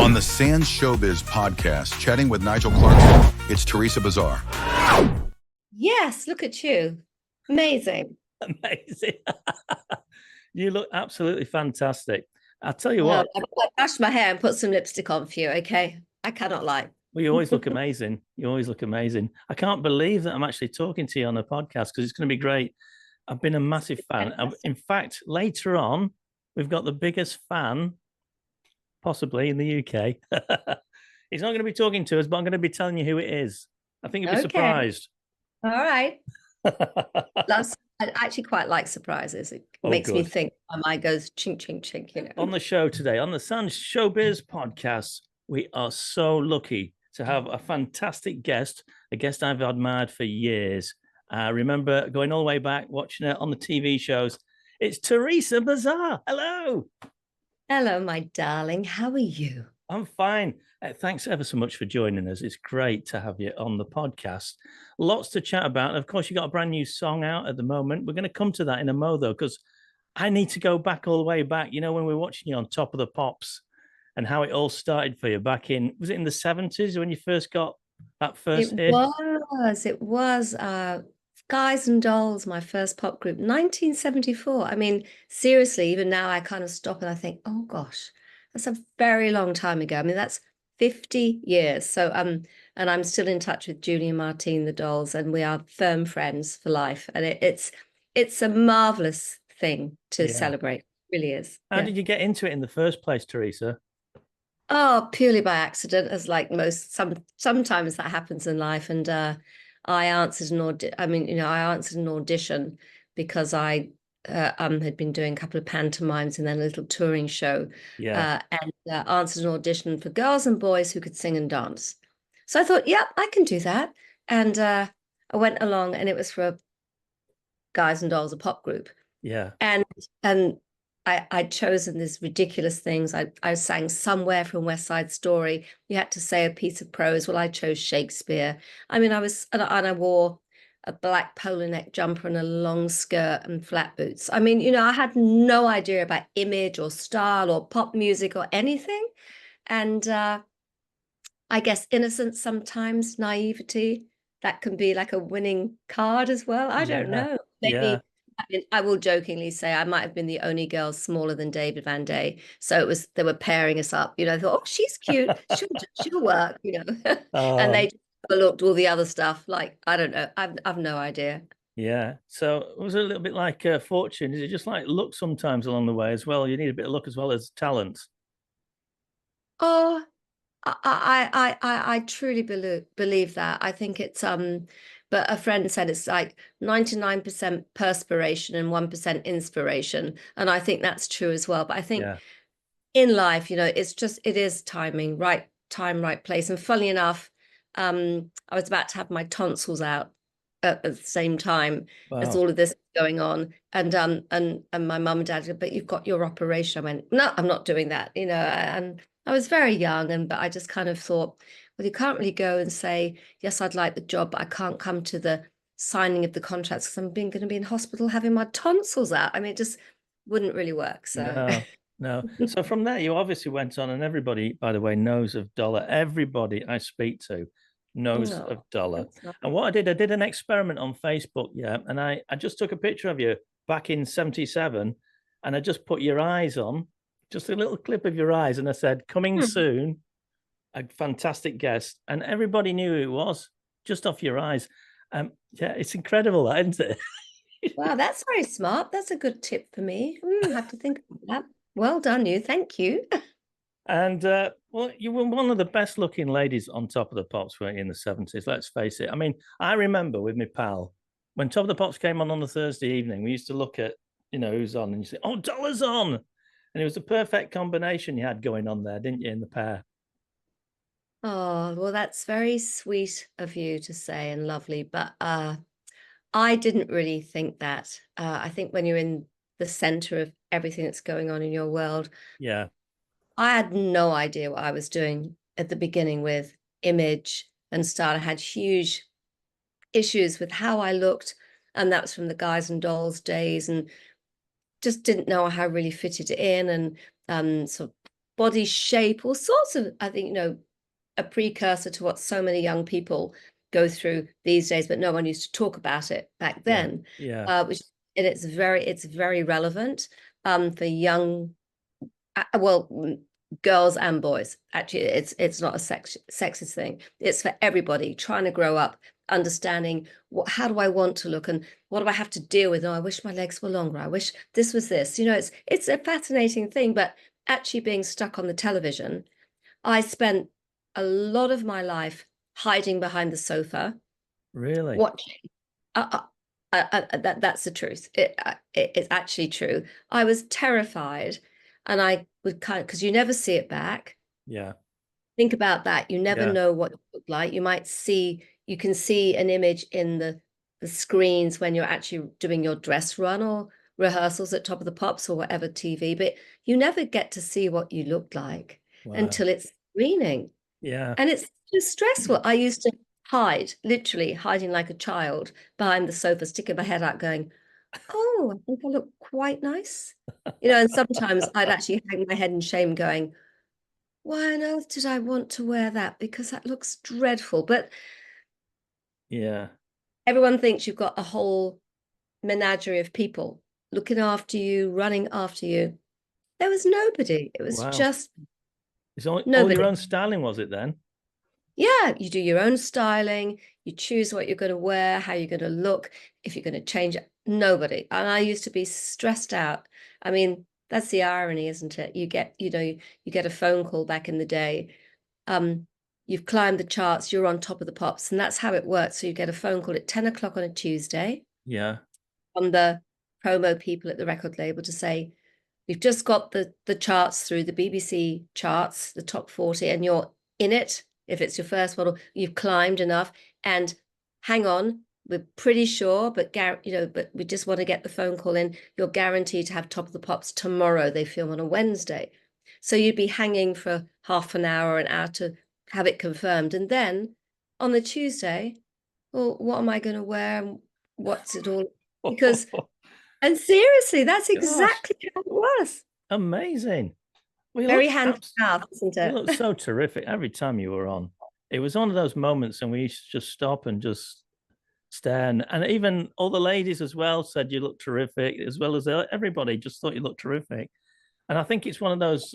On the Sands Showbiz Podcast, chatting with Nigel Clarkson, it's Thereza Bazar. Yes, look at you. Amazing. Amazing. You look absolutely fantastic. I'll tell you what. I've washed my hair and put some lipstick on for you, okay? I cannot lie. Well, you always look amazing. You always look amazing. I can't believe that I'm actually talking to you on a podcast because it's going to be great. I've been a massive fan. In fact, later on, we've got the biggest fan possibly in the UK. He's not going to be talking to us, but I'm going to be telling you who it is. I think you'll be surprised. All right. I actually quite like surprises. It makes me think my mind goes chink, chink, chink, you know. On the show today, on the Sands Showbiz Podcast, we are so lucky to have a fantastic guest, a guest I've admired for years. I remember going all the way back, watching her on the TV shows. It's Thereza Bazar. Hello. Hello, my darling. How are you? I'm fine. Thanks ever so much for joining us. It's great to have you on the podcast. Lots to chat about. Of course, you got a brand new song out at the moment. We're going to come to that in a mo, though, because I need to go back all the way back. You know, when we were watching you on Top of the Pops and how it all started for you back in, was it in the 70s when you first got that first hit? It was. Guys and Dolls, my first pop group, 1974. I mean, seriously, even now I kind of stop and I think, oh gosh, that's a very long time ago. I mean, that's 50 years. So, and I'm still in touch with Julie and Martine, the Dolls, and we are firm friends for life. And it's a marvelous thing to celebrate. It really is. How did you get into it in the first place, Thereza? Oh, purely by accident, as like sometimes that happens in life. And I answered I answered an audition because I had been doing a couple of pantomimes and then a little touring show. And answered an audition for girls and boys who could sing and dance. So I thought, yeah, I can do that. And I went along, and it was for Guys and Dolls, a pop group. Yeah. And I'd chosen these ridiculous things. I sang Somewhere from West Side Story. You had to say a piece of prose. Well, I chose Shakespeare. I mean, I wore a black polo neck jumper and a long skirt and flat boots. I mean, you know, I had no idea about image or style or pop music or anything. And I guess innocence sometimes, naivety, that can be like a winning card as well. I don't know. Maybe. I mean, I will jokingly say I might have been the only girl smaller than David Van Day. So they were pairing us up, you know. I thought, oh, she's cute. She'll work, you know. And they just overlooked all the other stuff. Like, I don't know. I've no idea. Yeah. So it was a little bit like fortune. Is it just like luck sometimes along the way as well? You need a bit of luck as well as talent. Oh, I truly believe that. I think it's but a friend said it's like 99% perspiration and 1% inspiration. And I think that's true as well. But I think in life, you know, it is timing, right time, right place. And funny enough, I was about to have my tonsils out at the same time as all of this going on. And my mum and dad said, but you've got your operation. I went, no, I'm not doing that, you know. And I was very young, but I just kind of thought, well, you can't really go and say, yes, I'd like the job, but I can't come to the signing of the contracts because I'm going to be in hospital having my tonsils out. I mean, it just wouldn't really work. So no. So from there, you obviously went on, and everybody, by the way, knows of Dollar. Everybody I speak to knows of Dollar. And what I did an experiment on Facebook, and I just took a picture of you back in 77, and I just put your eyes on, just a little clip of your eyes, and I said, coming soon, a fantastic guest, and everybody knew who it was just off your eyes. It's incredible, isn't it? Wow, that's very smart. That's a good tip for me. I have to think about that. Well done, you. Thank you. And well, you were one of the best looking ladies on Top of the Pops, weren't you, in the 70s? Let's face it. I mean, I remember with my pal, when Top of the Pops came on the Thursday evening, we used to look at, you know, who's on, and you say, oh, Dollar's on. And it was the perfect combination you had going on there, didn't you, in the pair? Oh, well, that's very sweet of you to say and lovely. But I didn't really think that. I think when you're in the center of everything that's going on in your world, I had no idea what I was doing at the beginning with image and style. I had huge issues with how I looked, and that was from the Guys and Dolls days, and just didn't know how I really fitted in, and sort of body shape, all sorts of, I think, a precursor to what so many young people go through these days, but no one used to talk about it back then. Yeah. And it's very relevant for young, girls and boys. Actually, it's not a sexist thing. It's for everybody trying to grow up, understanding how do I want to look and what do I have to deal with? Oh, I wish my legs were longer. I wish this was this. It's a fascinating thing, but actually being stuck on the television, I spent a lot of my life hiding behind the sofa. Really? Watching. That's the truth. It's actually true. I was terrified, and I would because you never see it back. Yeah. Think about that. You never know what it looked like. You can see an image in the screens when you're actually doing your dress run or rehearsals at Top of the Pops or whatever TV, but you never get to see what you looked like until it's screening. Yeah. And it's just stressful. I used to literally hiding like a child behind the sofa, sticking my head out going, oh, I think I look quite nice. And sometimes I'd actually hang my head in shame going, why on earth did I want to wear that? Because that looks dreadful. But yeah, everyone thinks you've got a whole menagerie of people looking after you, running after you. There was nobody. It was just it's all nobody. Your own styling, was it then? Yeah, you do your own styling. You choose what you're going to wear, how you're going to look, if you're going to change it. Nobody. And I used to be stressed out. I mean, that's the irony, isn't it? You get a phone call back in the day. You've climbed the charts, you're on Top of the Pops, and that's how it works. So you get a phone call at 10 o'clock on a Tuesday. Yeah. From the promo people at the record label to say, we've just got the charts through, the BBC charts, the top 40, and you're in it. If it's your first model, you've climbed enough. And hang on, we're pretty sure, but we just want to get the phone call in. You're guaranteed to have Top of the Pops tomorrow. They film on a Wednesday. So you'd be hanging for half an hour, an hour to have it confirmed. And then on the Tuesday, well, what am I going to wear? And what's it all? Because, and seriously, that's exactly how it was. Amazing. Very hand to mouth, isn't it? You looked so terrific every time you were on. It was one of those moments, and we used to just stop and just stare. And even all the ladies as well said you looked terrific, as well as everybody just thought you looked terrific. And I think it's one of those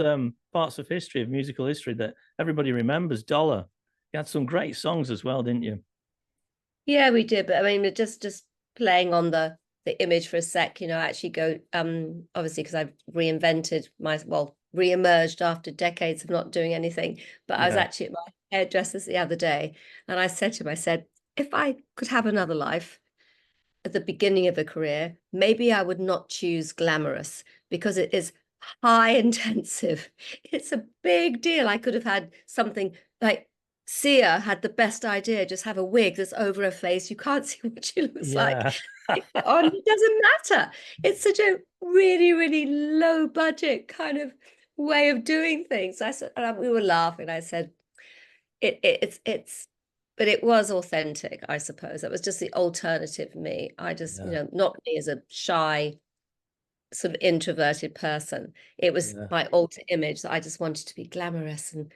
parts of history, of musical history, that everybody remembers. Dollar. You had some great songs as well, didn't you? Yeah, we did. But I mean, just playing on the image for a sec, I actually go, obviously, because I've re-emerged after decades of not doing anything. But I was actually at my hairdresser's the other day, and I said to him, if I could have another life at the beginning of a career, maybe I would not choose glamorous, because it is high intensive. It's a big deal. I could have had something like Sia had the best idea, just have a wig that's over her face. You can't see what she looks like. Oh, it doesn't matter. It's such a really, really low budget kind of way of doing things. I said, and we were laughing. I said, it's, but it was authentic, I suppose. That was just the alternative me. I just, not me as a shy, sort of introverted person. It was my alter image that I just wanted to be glamorous and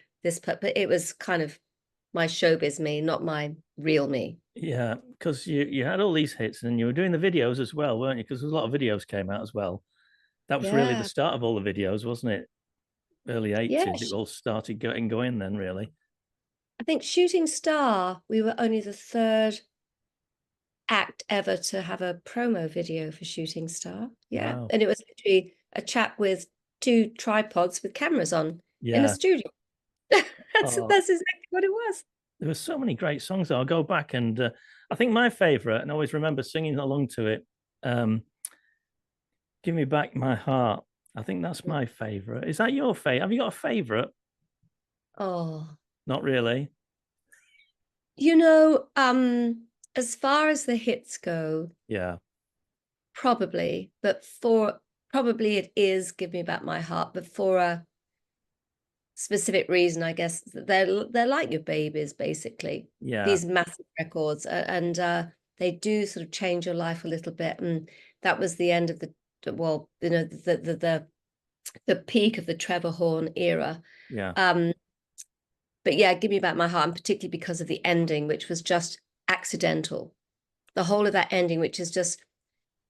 but it was kind of my showbiz me, not my real me. Yeah, because you had all these hits and you were doing the videos as well, weren't you? Because a lot of videos came out as well. That was really the start of all the videos, wasn't it? Early 80s, it all started going then, really. I think Shooting Star, we were only the third act ever to have a promo video for Shooting Star. Yeah. Wow. And it was literally a chap with 2 tripods with cameras on in a studio. That's exactly what it was. There were so many great songs. I'll go back and I think my favorite, and I always remember singing along to it, Give Me Back My Heart. I think that's my favorite. Is that your favorite? Have you got a favorite? Oh, not really. As far as the hits go, probably, but probably it is Give Me Back My Heart, but for a specific reason, I guess. They're like your babies, basically. These massive records, and they do sort of change your life a little bit. And that was the end of the the peak of the Trevor Horn era. Yeah. But yeah, Give Me Back My Heart, and particularly because of the ending, which was just accidental. The whole of that ending, which is just,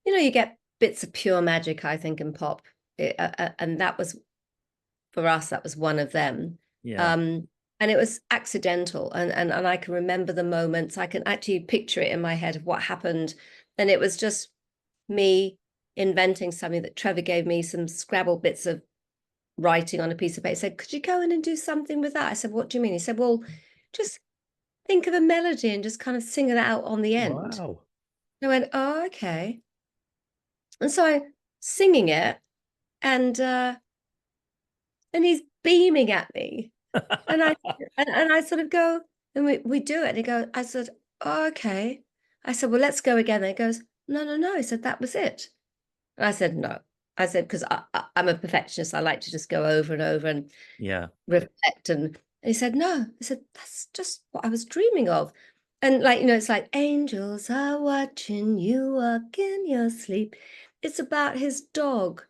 you get bits of pure magic, I think, in pop. And that was, for us, that was one of them. Yeah. And it was accidental. And I can remember the moments. I can actually picture it in my head of what happened. And it was just me inventing something that Trevor gave me some Scrabble bits of writing on a piece of paper. He said, could you go in and do something with that? I said, what do you mean? He said, well, just think of a melody and just kind of sing it out on the end. Wow. I went, oh, okay. And so I singing it, and he's beaming at me. And I sort of go, and we do it. And I said, oh, okay. I said, well, let's go again. And he goes, no. He said, that was it. And I said, no. I said, because I'm a perfectionist. I like to just go over and over and reflect. And he said, no. I said, that's just what I was dreaming of. And it's like angels are watching you walk in your sleep. It's about his dog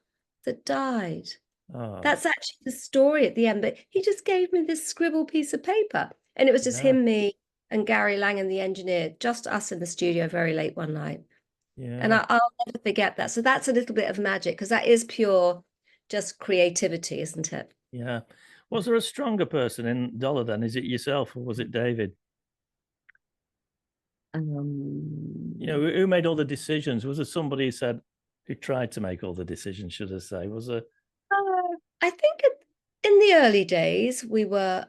that died. Oh. That's actually the story at the end. But he just gave me this scribble piece of paper. And it was just him, me, and Gary Langan, the engineer, just us in the studio very late one night. Yeah. And I'll never forget that. So that's a little bit of magic, because that is pure just creativity, isn't it? Yeah. Was there a stronger person in Dollar then? Is it yourself or was it David? Who made all the decisions? Was there somebody who tried to make all the decisions, should I say? Was there? I think in the early days, we were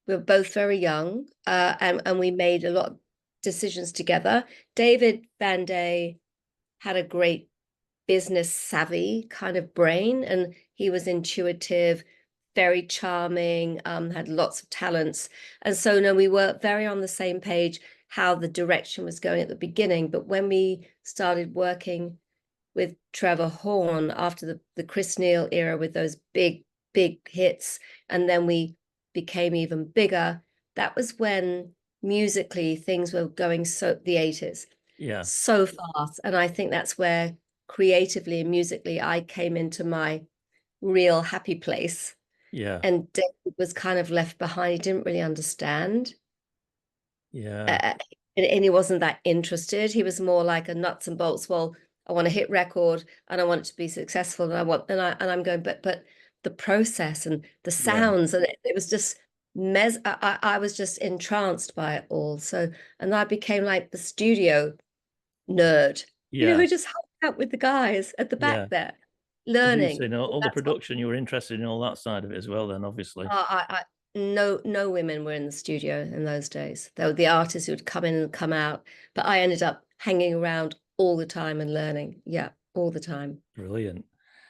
both very young, and we made a lot of decisions together. David Van Day had a great business savvy kind of brain, and he was intuitive, very charming, had lots of talents. And so, no, we were very on the same page how the direction was going at the beginning. But when we started working with Trevor Horn after the Chris Neil era with those big hits, and then we became even bigger, that was when musically things were going the 80s so fast. And I think that's where creatively and musically I came into my real happy place. And David was kind of left behind. He didn't really understand. And he wasn't that interested. He was more like a nuts and bolts. Well, I want a hit record and I want it to be successful. And I'm going, but the process and the sounds, and it was just I was just entranced by it all. So, and I became like the studio nerd, who just hung out with the guys at the back there, learning. All the production, you were interested in all that side of it as well then, obviously. No women were in the studio in those days. There were the artists who would come in and come out, but I ended up hanging around all the time and learning. Yeah, all the time. Brilliant.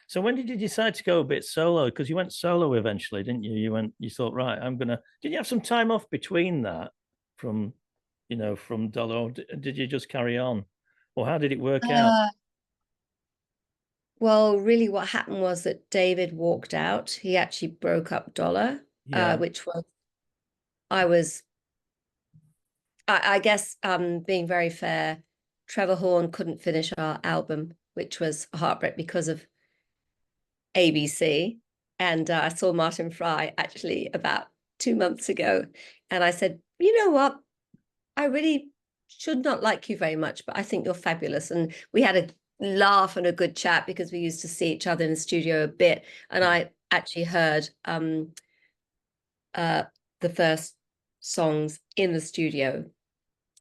So when did you decide to go a bit solo? Because you went solo eventually, didn't you? You thought, right, did you have some time off between that from Dollar, or did you just carry on? Or how did it work out? Well, really what happened was that David walked out. He actually broke up Dollar, which was, I guess, being very fair, Trevor Horn couldn't finish our album, which was a heartbreak because of ABC. And I saw Martin Fry actually about 2 months ago. And I said, you know what? I really should not like you very much, but I think you're fabulous. And we had a laugh and a good chat because we used to see each other in the studio a bit. And I actually heard the first songs in the studio.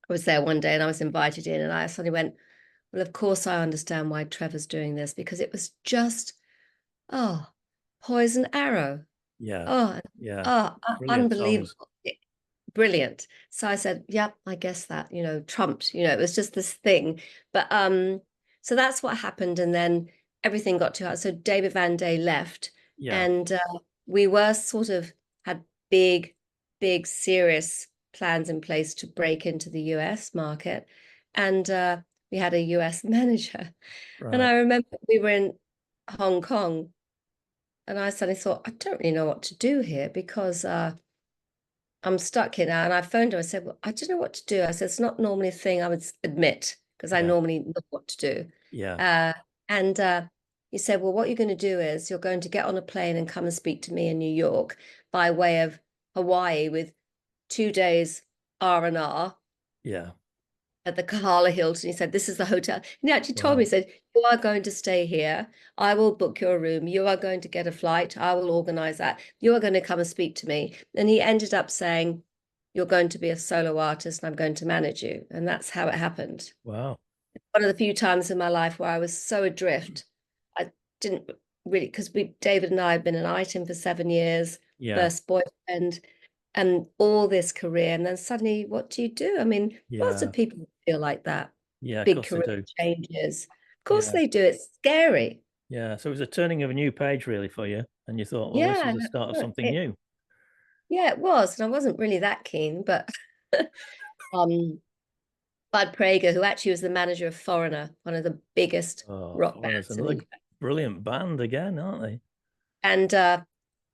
I was there one day and I was invited in, and I suddenly went, well, of course I understand why Trevor's doing this, because it was just, Poison Arrow. Unbelievable. Songs. Brilliant. So I said, yep, I guess that, trumped, it was just this thing. But so that's what happened. And then everything got too hard. So David Van Day left, and we were sort of had big, serious plans in place to break into the US market. And we had a US manager. Right. And I remember we were in Hong Kong, and I suddenly thought, I don't really know what to do here, because I'm stuck here now. And I phoned him. I said, well, I don't know what to do. I said, it's not normally a thing I would admit, because I normally know what to do. he said, well, what you're going to do is you're going to get on a plane and come and speak to me in New York by way of Hawaii with 2 days R&R. Yeah. At the Kahala Hilton. He said, this is the hotel. And he actually told Wow. me, he said, you are going to stay here. I will book your room. You are going to get a flight. I will organize that. You are going to come and speak to me. And he ended up saying, you're going to be a solo artist and I'm going to manage you. And that's how it happened. Wow. One of the few times in my life where I was so adrift. I didn't really, because David and I had been an item for 7 years, first boyfriend, and all this career. And then suddenly, what do you do? I mean, lots of people feel like that. Yeah, Big career changes. Of course they do. It's scary. Yeah. So it was a turning of a new page really for you. And you thought, well, this is the start of something new. Yeah, it was. And I wasn't really that keen, but Bud Prager, who actually was the manager of Foreigner, one of the biggest rock bands. Another brilliant band again, aren't they? And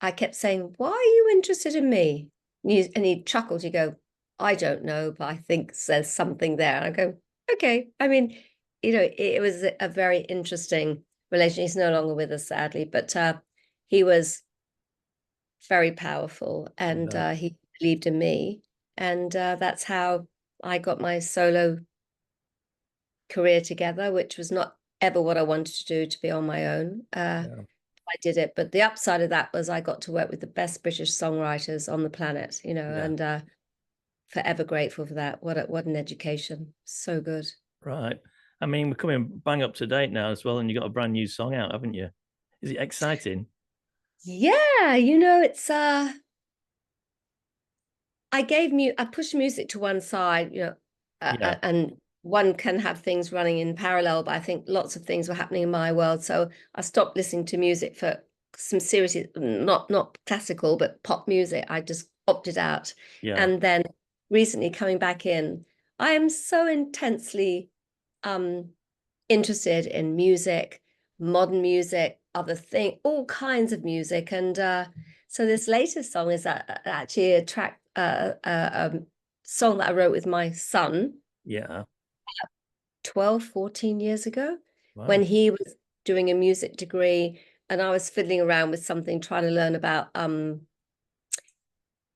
I kept saying, why are you interested in me? And he chuckled. You go, I don't know, but I think there's something there. And I go, okay. I mean, it was a very interesting relation. He's no longer with us, sadly, but he was very powerful, and he believed in me. And that's how I got my solo career together, which was not ever what I wanted to do, to be on my own. I did it, but the upside of that was I got to work with the best British songwriters on the planet, and forever grateful for that. What an education. So good. Right. I mean, we're coming bang up to date now as well, and you got a brand new song out, haven't you? Is it exciting? Yeah, it's I pushed music to one side, and one can have things running in parallel, but I think lots of things were happening in my world. So I stopped listening to music for some seriously, not classical, but pop music. I just opted out. Yeah. And then recently coming back in, I am so intensely interested in music, modern music, other things, all kinds of music. And so this latest song is actually a track, a song that I wrote with my son. Yeah. 12, 14 years ago, when he was doing a music degree and I was fiddling around with something, trying to learn about,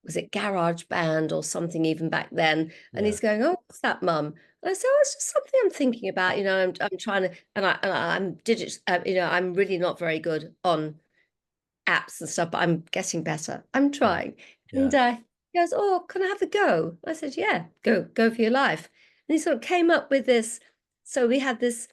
was it garage band or something even back then? And he's going, oh, what's that, Mum? And I said, oh, it's just something I'm thinking about. I'm trying to, and I'm I'm really not very good on apps and stuff, but I'm getting better. I'm trying. And he goes, oh, can I have a go? I said, yeah, go for your life. And he sort of came up with this. So we had this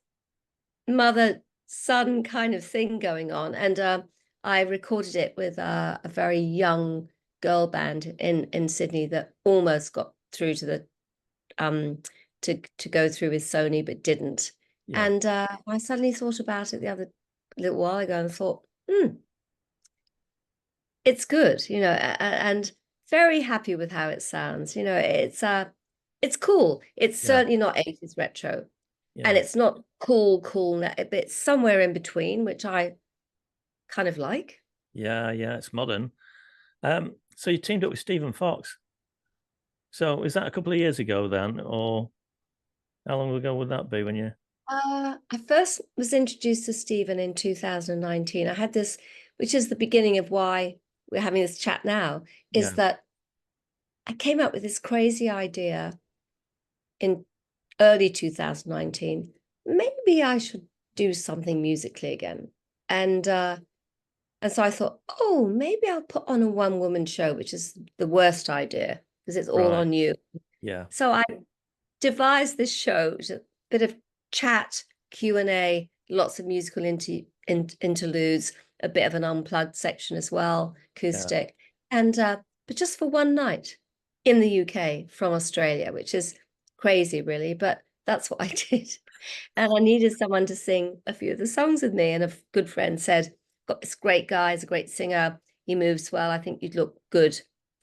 mother-son kind of thing going on. And I recorded it with a very young girl band in Sydney that almost got through to the to go through with Sony, but didn't. And I suddenly thought about it a little while ago and thought, it's good, and very happy with how it sounds. It's cool. It's certainly not 80s retro. And it's not cool, but it's somewhere in between, which I kind of like. Yeah, it's modern. So you teamed up with Stephen Fox. So is that a couple of years ago then, or how long ago would that be when you? I first was introduced to Stephen in 2019. I had this, which is the beginning of why we're having this chat now, is that I came up with this crazy idea in early 2019. Maybe I should do something musically again. And so I thought, oh, maybe I'll put on a one-woman show, which is the worst idea because it's all on you. Yeah. So I devised this show, which is a bit of chat, Q&A, lots of musical interludes, a bit of an unplugged section as well, acoustic. And but just for one night in the UK from Australia, which is crazy, really, but that's what I did. And I needed someone to sing a few of the songs with me. And a good friend said, got this great guy, he's a great singer. He moves well. I think you'd look good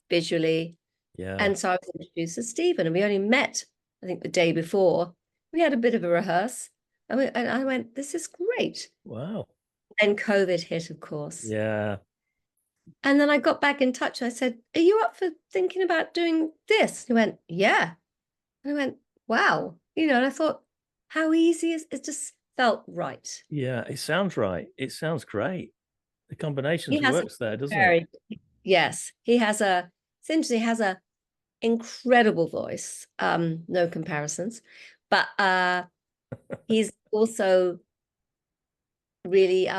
visually. Yeah. And so I was introduced to Stephen, and we only met, I think, the day before. We had a bit of a rehearse, and I went, this is great. Wow. Then COVID hit, of course. Yeah. And then I got back in touch. And I said, are you up for thinking about doing this? He went, yeah. And I went, wow. And I thought, how easy is it? Just felt right. Yeah, it sounds right. It sounds great. The combinations works there, doesn't it? Yes, he has a. It's interesting. He has a incredible voice. No comparisons, but he's also really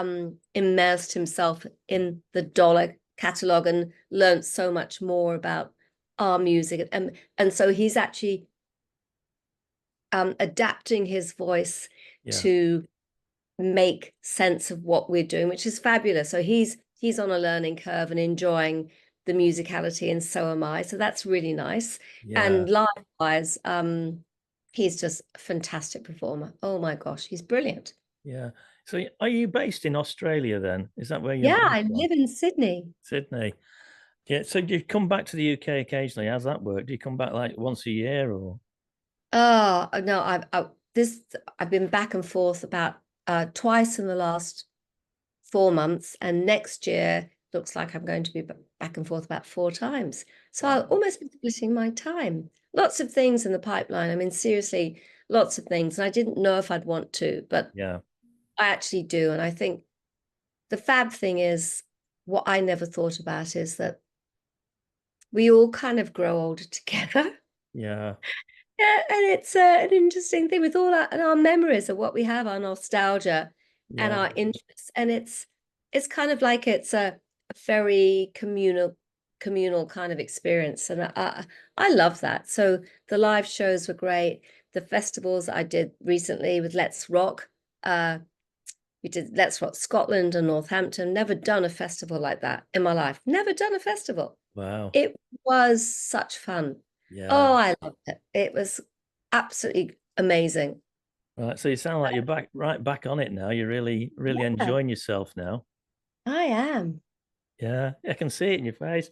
immersed himself in the dollar catalog and learned so much more about our music, and so he's actually adapting his voice to make sense of what we're doing, which is fabulous. So he's on a learning curve and enjoying the musicality, and so am I. So that's really nice. And live-wise, he's just a fantastic performer. Oh my gosh, he's brilliant. Yeah. So are you based in Australia then? Is that where you're Yeah, I live in Sydney. Sydney. Yeah. So do you come back to the UK occasionally? How's that work? Do you come back like once a year or? Oh no, I've been back and forth about twice in the last 4 months, and next year looks like I'm going to be back and forth about 4 times. So I'll almost be splitting my time. Lots of things in the pipeline. I mean, seriously, lots of things. And I didn't know if I'd want to, but yeah, I actually do. And I think the fab thing is, what I never thought about is that we all kind of grow older together. Yeah. Yeah, and it's an interesting thing with all our memories of what we have, our nostalgia and our interests. And it's kind of like it's a very communal kind of experience. And I love that. So the live shows were great. The festivals I did recently with Let's Rock, we did Let's Rock Scotland and Northampton. Never done a festival like that in my life. Never done a festival. Wow. It was such fun. Yeah. Oh, I loved it. It was absolutely amazing. Right. So you sound like you're right back on it now. You're really enjoying yourself now. I am. Yeah, I can see it in your face.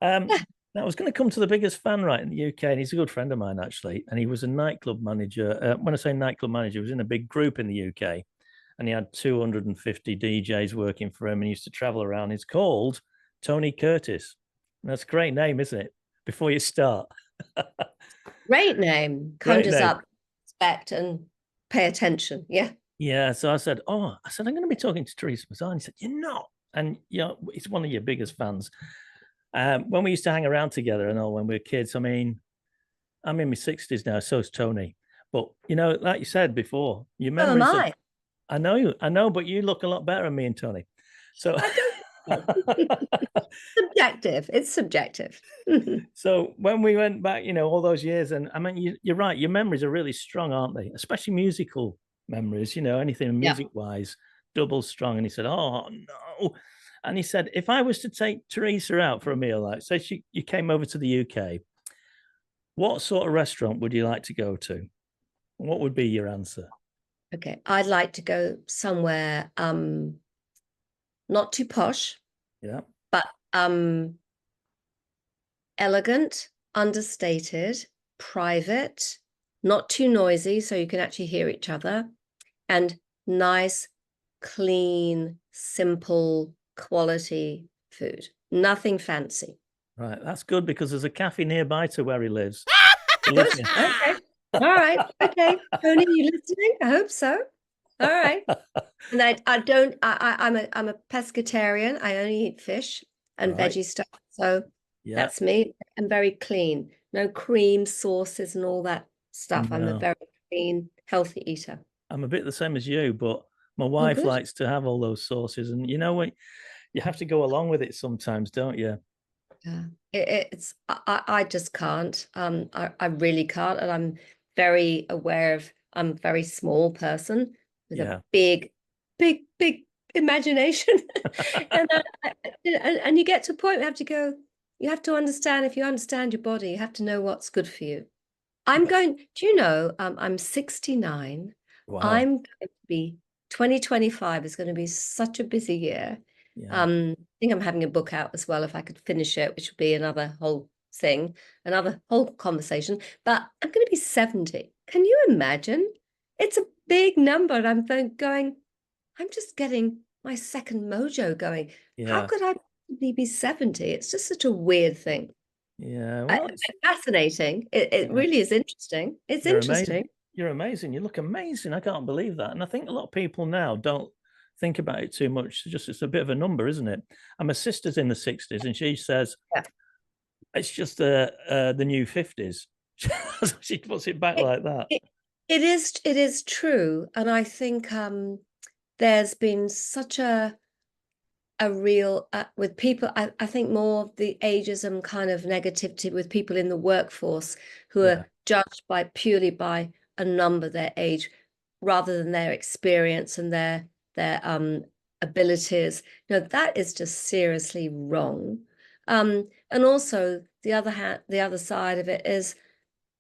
Now I was going to come to the biggest fan right in the UK, and he's a good friend of mine actually. And he was a nightclub manager. When I say nightclub manager, he was in a big group in the UK, and he had 250 DJs working for him, and he used to travel around. He's called Tony Curtis. And that's a great name, isn't it? Before you start. Great name. Conjures up respect and pay attention. Yeah. Yeah. So I said, I'm going to be talking to Thereza Bazar. And he said, you're not. And he's one of your biggest fans. When we used to hang around together and all when we were kids, I mean, I'm in my 60s now, so is Tony. But like you said before, your memories. So am I. I know, but you look a lot better than me and Tony. So subjective. It's subjective. So when we went back, all those years, and I mean, you're right. Your memories are really strong, aren't they? Especially musical memories. Anything music-wise, double strong. And he said, "Oh no," and he said, "If I was to take Theresa out for a meal, like say you came over to the UK, what sort of restaurant would you like to go to? What would be your answer?" Okay, I'd like to go somewhere not too posh. Yeah. But elegant, understated, private, not too noisy so you can actually hear each other, and nice, clean, simple, quality food. Nothing fancy. Right, that's good because there's a cafe nearby to where he lives. Okay. All right. Okay. Tony, you listening? I hope so. All right. And I'm a pescatarian. I only eat fish and veggie stuff. So that's me. I'm very clean. No cream, sauces, and all that stuff. No. I'm a very clean, healthy eater. I'm a bit the same as you, but my wife likes to have all those sauces, and what? You have to go along with it sometimes, don't you? Yeah. I just can't. I really can't, and I'm very aware of. I'm a very small person with a big imagination, and you get to a point where you have to understand. If you understand your body, you have to know what's good for you. Do you know, I'm 69. Wow. I'm going to be 2025 is going to be such a busy year. I think I'm having a book out as well, if I could finish it, which would be another whole thing, another whole conversation. But I'm going to be 70. Can you imagine? It's a big number. And I'm going, I'm just getting my second mojo going. How could I be 70? It's just such a weird thing. Yeah. Well, it's fascinating. It really is interesting. It's interesting. You're amazing. You look amazing. I can't believe that. And I think a lot of people now don't think about it too much. It's a bit of a number, isn't it? And my sister's in the 60s, and she says it's just the new 50s. She puts it back like that. It is true, and I think there's been such a real with people. I think more of the ageism kind of negativity with people in the workforce who are judged purely by a number, their age, rather than their experience and their abilities. That is just seriously wrong. And also the other side of it is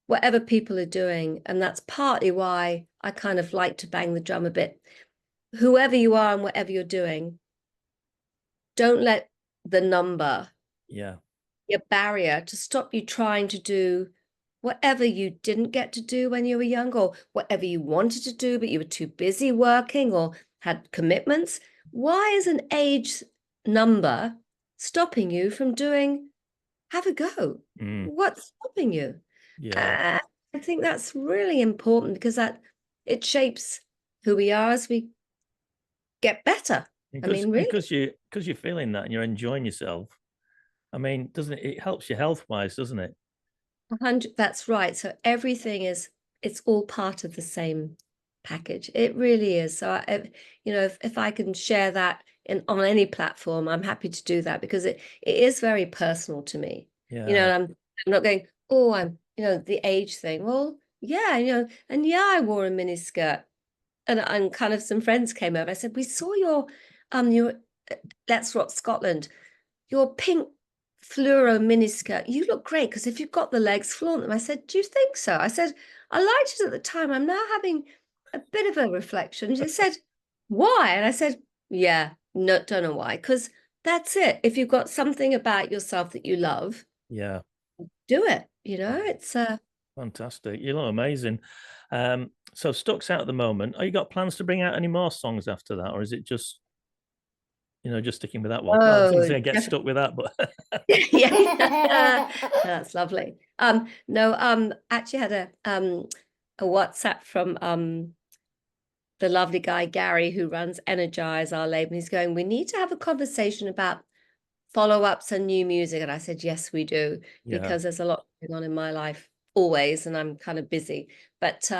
whatever people are doing, and that's partly why I kind of like to bang the drum a bit. Whoever you are and whatever you're doing, don't let the number be a barrier to stop you trying to do whatever you didn't get to do when you were young, or whatever you wanted to do but you were too busy working or had commitments. Why is an age number stopping you from doing? Have a go. What's stopping you? I think that's really important, because it shapes who we are as we get better. Really, because you're feeling that and you're enjoying yourself. Doesn't it helps you health-wise, doesn't it? 100. That's right. So everything it's all part of the same package. It really is. So if I can share that on any platform, I'm happy to do that, because it is very personal to me. I'm not going, I'm the age thing. Well, I wore a mini skirt, and kind of some friends came over. I said, we saw your Let's Rock Scotland, your pink fluoro miniskirt. You look great, because if you've got the legs, flaunt them. I said, do you think so? I said, I liked it at the time. I'm now having a bit of a reflection. She said, why? And I said, no, don't know why. Because that's it. If you've got something about yourself that you love, do it. It's fantastic. You look amazing. So Stuck's out at the moment. Are you got plans to bring out any more songs after that, or is it just just sticking with that one? I was going to say get stuck with that, but that's lovely. No, actually had a WhatsApp from the lovely guy Gary, who runs Energize, our label. He's going, we need to have a conversation about follow-ups and new music. And I said, yes, we do, because there's a lot going on in my life always, and I'm kind of busy. But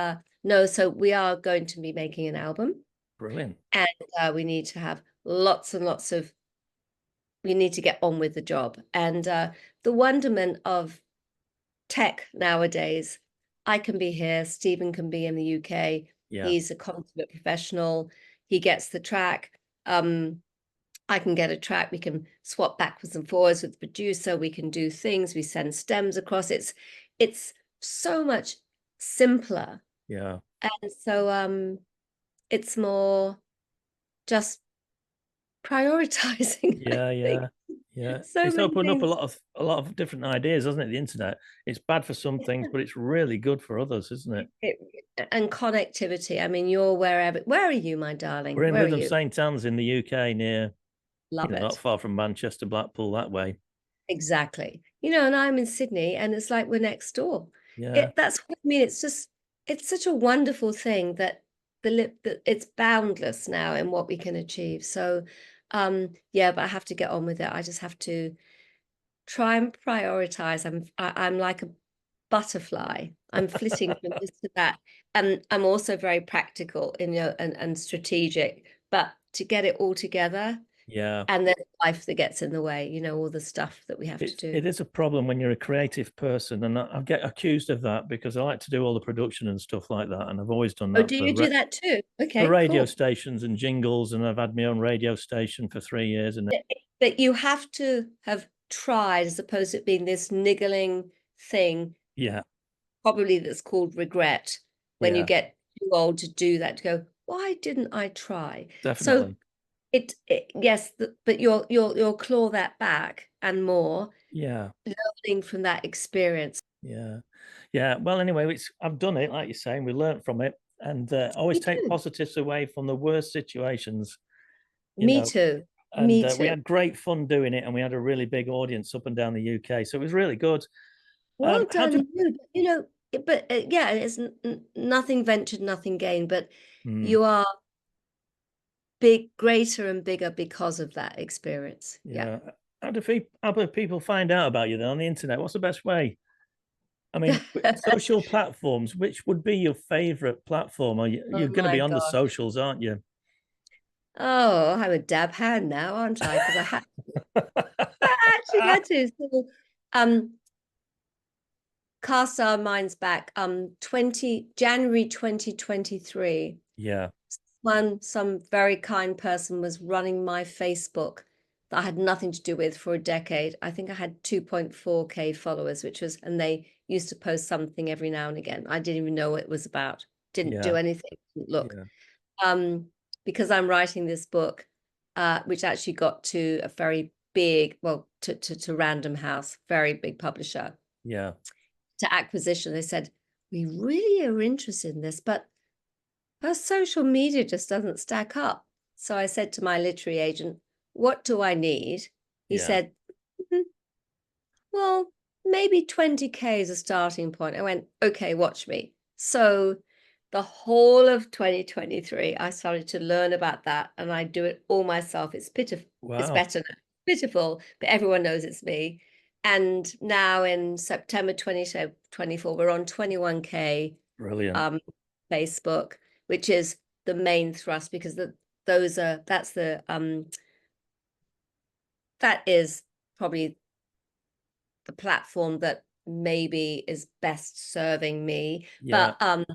no, so we are going to be making an album. Brilliant. And we need to have lots and lots of, we need to get on with the job. And the wonderment of tech nowadays, I can be here, Stephen can be in the UK. He's a consummate professional. He gets the track. I can get a track. We can swap backwards and forwards with the producer. We can do things. We send stems across. It's so much simpler. Yeah. And so it's more just prioritizing. Yeah. It's opened up a lot of different ideas, hasn't it? The internet. It's bad for some things, but it's really good for others, isn't it? And connectivity. You're wherever. Where are you, my darling? We're in Lytham St Anne's in the UK, near not far from Manchester, Blackpool, that way. Exactly. And I'm in Sydney, and it's like we're next door. That's what I mean. It's such a wonderful thing that that it's boundless now in what we can achieve. So but I have to get on with it. I just have to try and prioritize. I'm like a butterfly. I'm flitting from this to that, and I'm also very practical and strategic, but to get it all together, and then life that gets in the way, all the stuff that we have to do. It is a problem when you're a creative person, and I get accused of that because I like to do all the production and stuff like that, and I've always done that. Oh, do you do that too? Okay, for radio stations and jingles, and I've had my own radio station for 3 years. But you have to have tried, as opposed to it being this niggling thing. Probably that's called regret, when you get too old to do that, to go, why didn't I try? Definitely. So yes, but you'll claw that back and more. Learning from that experience. Well, anyway, I've done it, like you're saying. We learned from it, and always take positives away from the worst situations. Me too. And we had great fun doing it, and we had a really big audience up and down the UK, so it was really good. Well done, you. yeah, it's nothing ventured, nothing gained, but Mm. you are greater and bigger because of that experience. Yeah. How do people find out about you then on the internet? What's the best way? I mean, social platforms, which would be your favorite platform? You're going to be on the socials, aren't you? Oh, I'm a dab hand now, aren't I? Because I actually had to. So, cast our minds back. January 2023. Yeah. Some very kind person was running my Facebook that I had nothing to do with for a decade. I think I had 2.4K followers, and they used to post something every now and again. I didn't even know what it was about. Didn't do anything. Didn't look. Yeah. Because I'm writing this book, which actually got to a very big, to Random House, very big publisher. Yeah. To acquisition. They said, we really are interested in this, but her social media just doesn't stack up. So I said to my literary agent, what do I need? He said, well, maybe 20K is a starting point. I went, okay, watch me. So the whole of 2023, I started to learn about that, and I do it all myself. It's pitiful. Wow. It's better now. Pitiful, but everyone knows it's me. And now in September 2024, we're on 21K. Brilliant. Facebook, which is the main thrust, because that is probably the platform that maybe is best serving me. Yeah. But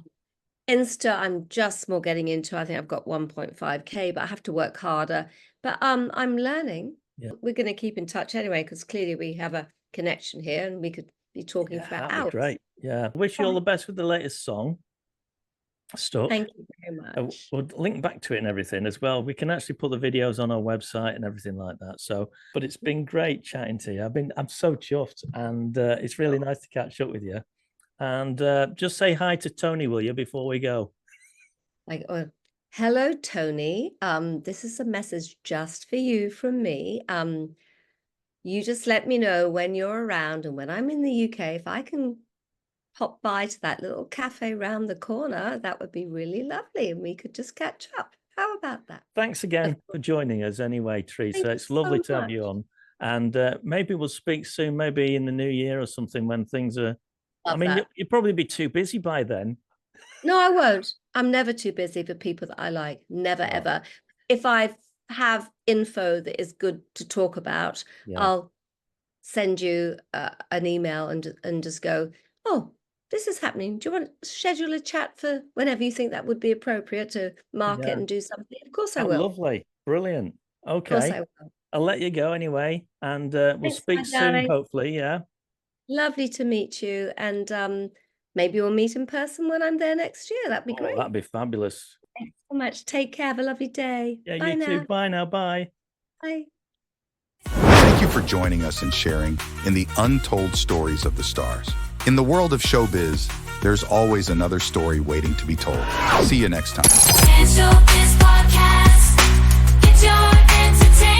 Insta, I'm just more getting into. I think I've got 1.5K, but I have to work harder. But I'm learning. Yeah. We're going to keep in touch anyway, because clearly we have a connection here, and we could be talking for hours. Great. Yeah. Wish you all the best with the latest song. Stuff. Thank you very much. We'll link back to it and everything as well. We can actually put the videos on our website and everything like that. So, but it's been great chatting to you. I'm so chuffed, and it's really nice to catch up with you. And just say hi to Tony, will you, before we go? Hello, Tony. This is a message just for you from me. You just let me know when you're around, and when I'm in the UK, if I can pop by to that little cafe round the corner, that would be really lovely, and we could just catch up. How about that? Thanks again for joining us anyway, Thereza. It's lovely to have you on, and maybe we'll speak soon, maybe in the new year or something, when things are... you'll probably be too busy by then. No, I won't. I'm never too busy for people that I like. Never, ever. If I have info that is good to talk about, I'll send you an email and just go, oh, this is happening. Do you want to schedule a chat for whenever you think that would be appropriate to market and do something? Of course I will. Lovely. Brilliant. Okay. Of course I will. I'll let you go anyway, and we'll speak soon, hopefully. Yeah. Lovely to meet you, and maybe we'll meet in person when I'm there next year. That'd be great. That'd be fabulous. Thanks so much. Take care. Have a lovely day. Yeah, you too. Bye now. Bye. Bye. Thank you for joining us and sharing in the untold stories of the stars. In the world of showbiz, there's always another story waiting to be told. See you next time. Sands Showbiz Podcast. Get your entertainment.